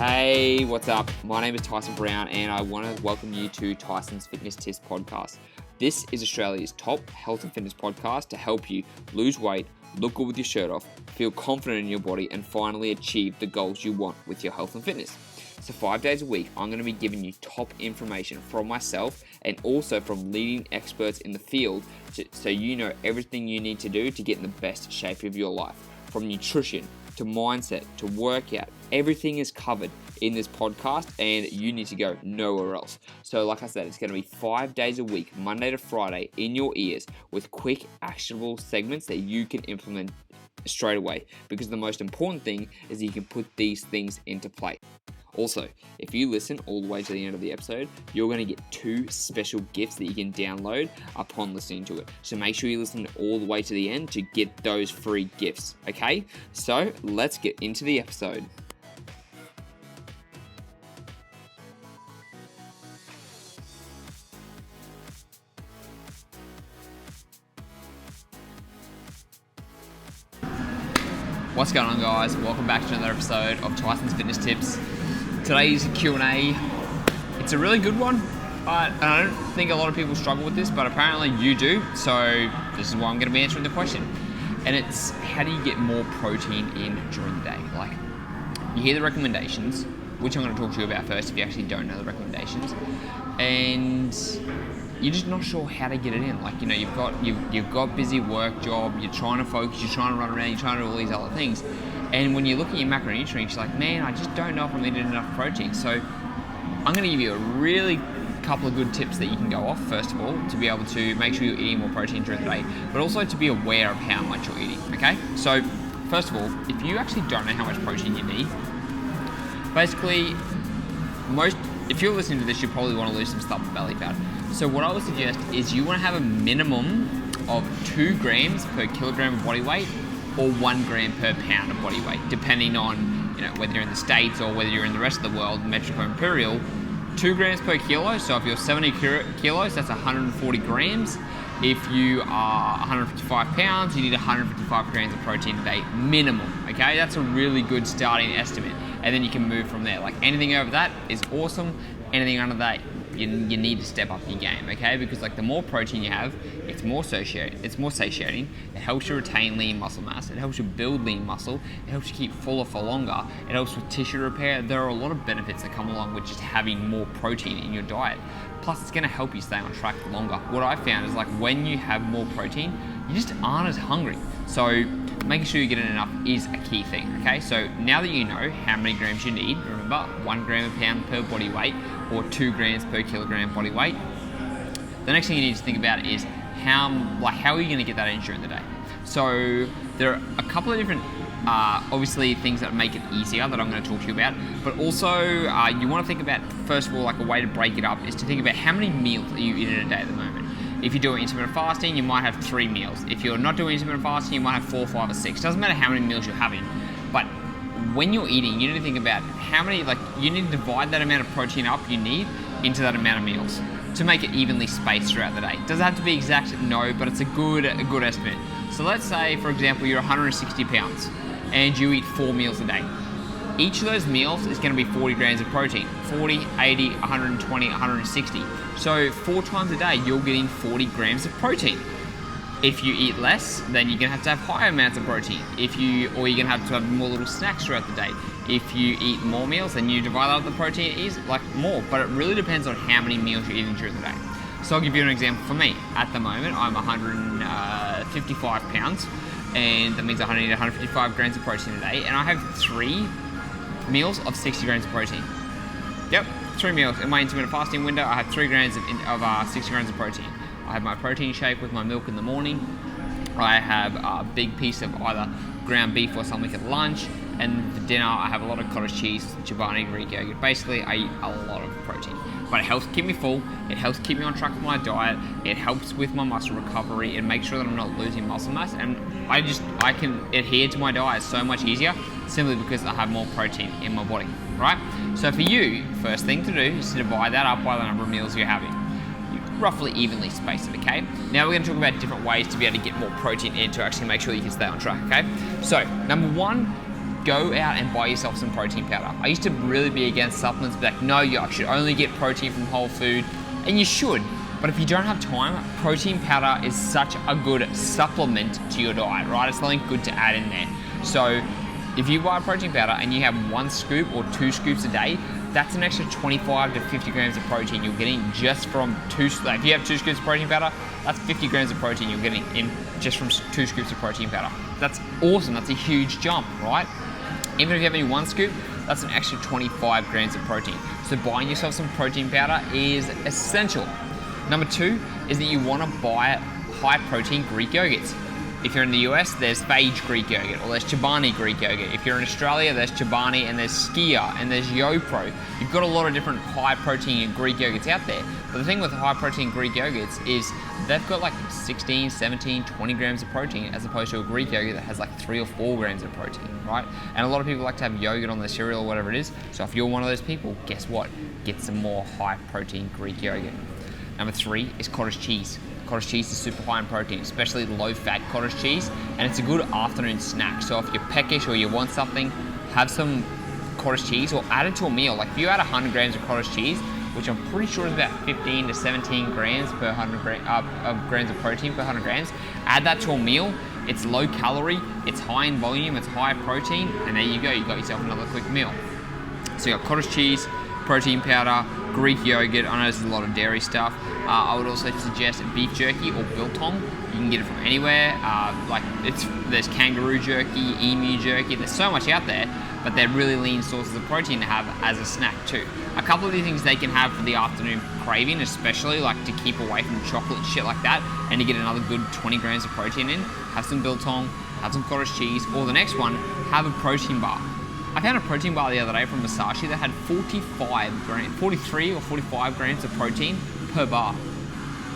Hey, what's up? My name is Tyson Brown and I want to welcome you to Tyson's Fitness Tips podcast. This is Australia's top health and fitness podcast to help you lose weight, look good with your shirt off, feel confident in your body, and finally achieve the goals you want with your health and fitness. So 5 days a week, I'm going to be giving you top information from myself and also from leading experts in the field so you know everything you need to do to get in the best shape of your life. From nutrition to mindset to workout, everything is covered in this podcast and you need to go nowhere else. So like I said, it's going to be 5 days a week, Monday to Friday, in your ears with quick, actionable segments that you can implement straight away, because the most important thing is that you can put these things into play. Also, if you listen all the way to the end of the episode, you're going to get 2 special gifts that you can download upon listening to it. So make sure you listen all the way to the end to get those free gifts, okay? So let's get into the episode. What's going on, guys? Welcome back to another episode of Tyson's Fitness Tips. Today's Q&A. It's a really good one, but I don't think a lot of people struggle with this, but apparently you do. So this is why I'm going to be answering the question. And it's, how do you get more protein in during the day? Like, you hear the recommendations, which I'm going to talk to you about first if you actually don't know the recommendations, and you're just not sure how to get it in. Like, you know, you've got busy work job, you're trying to focus, you're trying to run around, you're trying to do all these other things. And when you look at your macronutrients, you're like, man, I just don't know if I'm eating enough protein. So I'm going to give you a really couple of good tips that you can go off, first of all, to be able to make sure you're eating more protein during the day, but also to be aware of how much you're eating, okay? So first of all, if you actually don't know how much protein you need, basically, if you're listening to this, you probably want to lose some stubborn belly fat. So what I would suggest is you want to have a minimum of 2 grams per kilogram of body weight or 1 gram per pound of body weight, depending on, you know, whether you're in the States or whether you're in the rest of the world, metric or imperial. 2 grams per kilo, so if you're 70 kilos, that's 140 grams. If you are 155 pounds, you need 155 grams of protein a day, minimum, okay? That's a really good starting estimate. And then you can move from there. Like, anything over that is awesome. Anything under that, you need to step up your game, okay? Because like, the more protein you have, it's more satiating. It helps you retain lean muscle mass. It helps you build lean muscle. It helps you keep fuller for longer. It helps with tissue repair. There are a lot of benefits that come along with just having more protein in your diet. Plus, it's going to help you stay on track longer. What I found is, like, when you have more protein, you just aren't as hungry. So making sure you get in enough is a key thing, okay? So now that you know how many grams you need, remember, 1 gram a pound per body weight or 2 grams per kilogram body weight, the next thing you need to think about is how are you going to get that in during the day? So there are a couple of different obviously things that make it easier that I'm going to talk to you about, but also you want to think about, first of all, like, a way to break it up is to think about how many meals are you eating in a day at the moment. If you're doing intermittent fasting, you might have 3 meals. If you're not doing intermittent fasting, you might have 4, 5, or 6. Doesn't matter how many meals you're having, but when you're eating, you need to think about how many, like, you need to divide that amount of protein up you need into that amount of meals to make it evenly spaced throughout the day. Does it have to be exact? No, but it's a good estimate. So let's say, for example, you're 160 pounds and you eat 4 meals a day. Each of those meals is going to be 40 grams of protein. 40, 80, 120, 160. So 4 times a day, you're getting 40 grams of protein. If you eat less, then you're going to have higher amounts of protein. Or you're going to have more little snacks throughout the day. If you eat more meals, then you divide up the protein is like more. But it really depends on how many meals you're eating during the day. So I'll give you an example for me. At the moment, I'm 155 pounds, and that means I need 155 grams of protein a day, and I have 3 meals of 60 grams of protein. Yep, 3 meals. In my intermittent fasting window, I have 3 grams of 60 grams of protein. I have my protein shake with my milk in the morning. I have a big piece of either ground beef or something at lunch, and for dinner I have a lot of cottage cheese, Chobani, Greek yogurt. Basically, I eat a lot of protein. But it helps keep me full, it helps keep me on track with my diet, it helps with my muscle recovery, and make sure that I'm not losing muscle mass, and I can adhere to my diet so much easier simply because I have more protein in my body, right? So for you, first thing to do is to divide that up by the number of meals you're having. Roughly evenly spaced it, okay? Now we're going to talk about different ways to be able to get more protein in to actually make sure you can stay on track, okay? So, number 1, go out and buy yourself some protein powder. I used to really be against supplements, be like, no, you should only get protein from whole food, and you should. But if you don't have time, protein powder is such a good supplement to your diet, right? It's something good to add in there. So if you buy protein powder and you have 1 scoop or 2 scoops a day, that's an extra 25 to 50 grams of protein you're getting just from if you have 2 scoops of protein powder, that's 50 grams of protein you're getting in just from 2 scoops of protein powder. That's awesome, that's a huge jump, right? Even if you have only 1 scoop, that's an extra 25 grams of protein. So buying yourself some protein powder is essential. Number 2 is that you want to buy high protein Greek yogurts. If you're in the US, there's Phage Greek yogurt, or there's Chobani Greek yogurt. If you're in Australia, there's Chobani, and there's Skia, and there's YoPro. You've got a lot of different high protein Greek yogurts out there. But the thing with high protein Greek yogurts is they've got like 16, 17, 20 grams of protein, as opposed to a Greek yogurt that has like 3 or 4 grams of protein, right? And a lot of people like to have yogurt on their cereal or whatever it is. So if you're one of those people, guess what? Get some more high protein Greek yogurt. Number 3 is cottage cheese. Cottage cheese is super high in protein, especially low-fat cottage cheese, and it's a good afternoon snack. So if you're peckish or you want something, have some cottage cheese or add it to a meal. Like if you add 100 grams of cottage cheese, which I'm pretty sure is about 15 to 17 grams per 100 grams of protein per 100 grams, add that to a meal. It's low calorie, it's high in volume, it's high protein, and there you go, you got yourself another quick meal. So you got cottage cheese, protein powder, Greek yogurt. I know there's a lot of dairy stuff. I would also suggest beef jerky or biltong. You can get it from anywhere. There's kangaroo jerky, emu jerky. There's so much out there, but they're really lean sources of protein to have as a snack too. A couple of the things they can have for the afternoon craving, especially like to keep away from chocolate and shit like that, and to get another good 20 grams of protein in, have some biltong, have some cottage cheese, or the next one, have a protein bar. I found a protein bar the other day from Masashi that had 43 or 45 grams of protein per bar.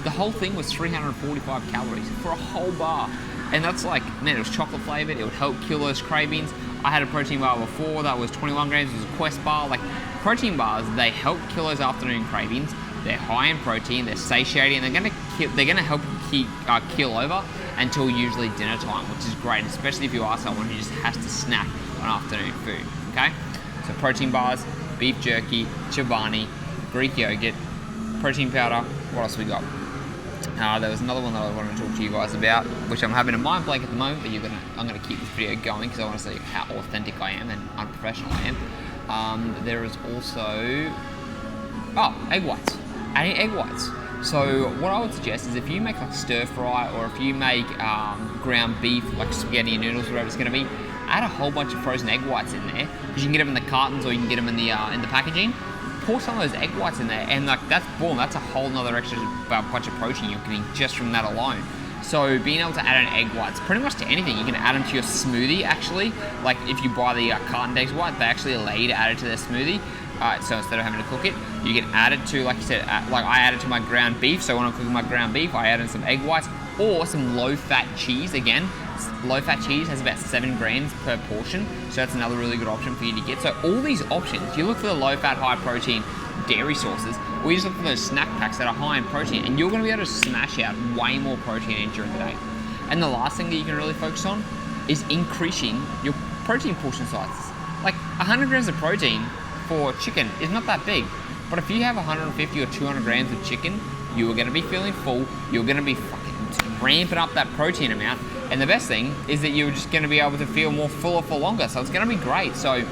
The whole thing was 345 calories for a whole bar. And that's like, man, it was chocolate flavored, it would help kill those cravings. I had a protein bar before that was 21 grams, it was a Quest bar. Like, protein bars, they help kill those afternoon cravings. They're high in protein, they're satiating, and they're gonna help you keel over until usually dinner time, which is great, especially if you are someone who just has to snack on afternoon food, okay? So protein bars, beef jerky, Chobani, Greek yogurt, protein powder. What else we got? There was another one that I wanted to talk to you guys about, which I'm having a mind blank at the moment, but I'm gonna keep this video going because I want to see how authentic I am and unprofessional I am. There is also, egg whites. Adding egg whites. So what I would suggest is if you make like stir fry, or if you make ground beef, like spaghetti and noodles, whatever it's gonna be, add a whole bunch of frozen egg whites in there, because you can get them in the cartons or you can get them in the packaging. Pour some of those egg whites in there, and like that's boom, that's a whole nother extra bunch of protein you're getting just from that alone. So being able to add an egg whites pretty much to anything. You can add them to your smoothie actually. Like if you buy the carton egg white, they actually allow you to add it to their smoothie. So instead of having to cook it, you can add it to, like you said, like I add it to my ground beef. So when I'm cooking my ground beef, I add in some egg whites or some low-fat cheese. Again, low-fat cheese has about 7 grams per portion, so that's another really good option for you to get. So all these options, you look for the low-fat, high-protein dairy sources, or you just look for those snack packs that are high in protein, and you're going to be able to smash out way more protein in during the day. And the last thing that you can really focus on is increasing your protein portion sizes. Like 100 grams of protein for chicken is not that big, but if you have 150 or 200 grams of chicken, you are going to be feeling full, you're going to be fucking ramping up that protein amount, and the best thing is that you're just going to be able to feel more fuller for longer, so it's going to be great. So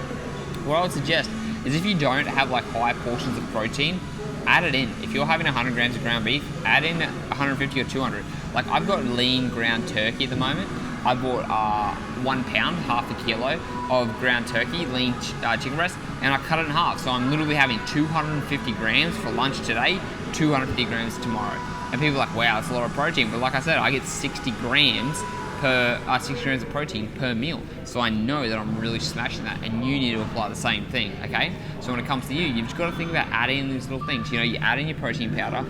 what I would suggest is if you don't have like high portions of protein, add it in. If you're having 100 grams of ground beef, add in 150 or 200. Like I've got lean ground turkey at the moment. I bought 1 pound, half a kilo of ground turkey, lean chicken breast, and I cut it in half. So I'm literally having 250 grams for lunch today, 250 grams tomorrow. And people are like, wow, that's a lot of protein. But like I said, I get 60 grams of protein per meal. So I know that I'm really smashing that, and you need to apply the same thing, okay? So when it comes to you, you've just got to think about adding in these little things. You know, you add in your protein powder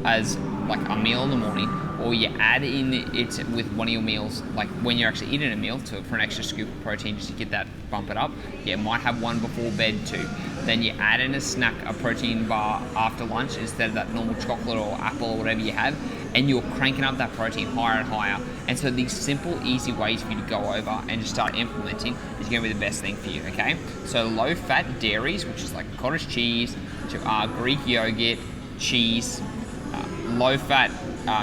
as like a meal in the morning, or you add in it with one of your meals, like when you're actually eating a meal, for an extra scoop of protein just to get that, bump it up. You might have one before bed too. Then you add in a snack, a protein bar after lunch instead of that normal chocolate or apple or whatever you have. and you're cranking up that protein higher and higher. And so these simple, easy ways for you to go over and just start implementing is going to be the best thing for you, okay? So low-fat dairies, which is like cottage cheese, Greek yogurt, cheese, low-fat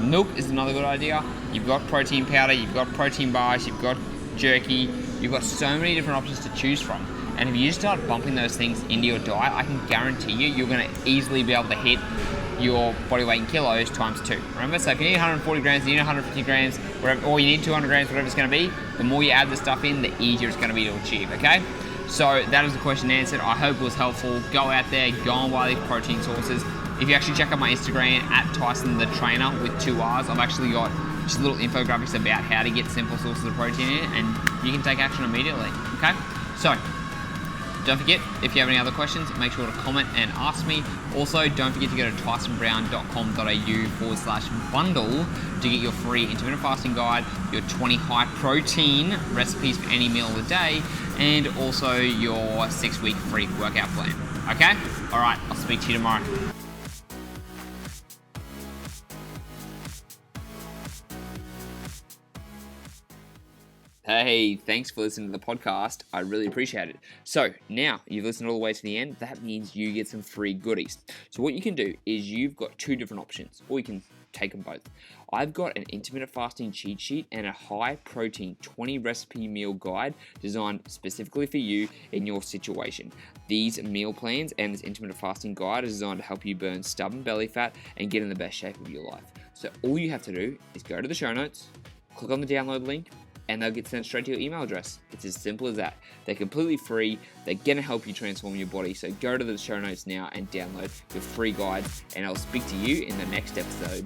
milk is another good idea. You've got protein powder, you've got protein bars, you've got jerky, you've got so many different options to choose from. And if you start bumping those things into your diet, I can guarantee you're going to easily be able to hit your body weight in kilos times 2. Remember, so if you need 140 grams, you need 150 grams, whatever, or you need 200 grams, whatever it's going to be, the more you add the stuff in, the easier it's going to be to achieve, okay? So that is the question answered. I hope it was helpful. Go out there, go and buy these protein sources. If you actually check out my Instagram, at Tyson the Trainer with 2 R's, I've actually got just little infographics about how to get simple sources of protein in, and you can take action immediately, okay? So, don't forget, if you have any other questions, make sure to comment and ask me. Also, don't forget to go to tysonbrown.com.au/bundle to get your free intermittent fasting guide, your 20 high protein recipes for any meal of the day, and also your 6-week free workout plan. Okay? All right, I'll speak to you tomorrow. Hey, thanks for listening to the podcast. I really appreciate it. So now you've listened all the way to the end. That means you get some free goodies. So what you can do is you've got 2 different options, or you can take them both. I've got an intermittent fasting cheat sheet and a high protein 20 recipe meal guide designed specifically for you in your situation. These meal plans and this intermittent fasting guide is designed to help you burn stubborn belly fat and get in the best shape of your life. So all you have to do is go to the show notes, click on the download link, and they'll get sent straight to your email address. It's as simple as that. They're completely free. They're gonna help you transform your body. So go to the show notes now and download your free guide, and I'll speak to you in the next episode.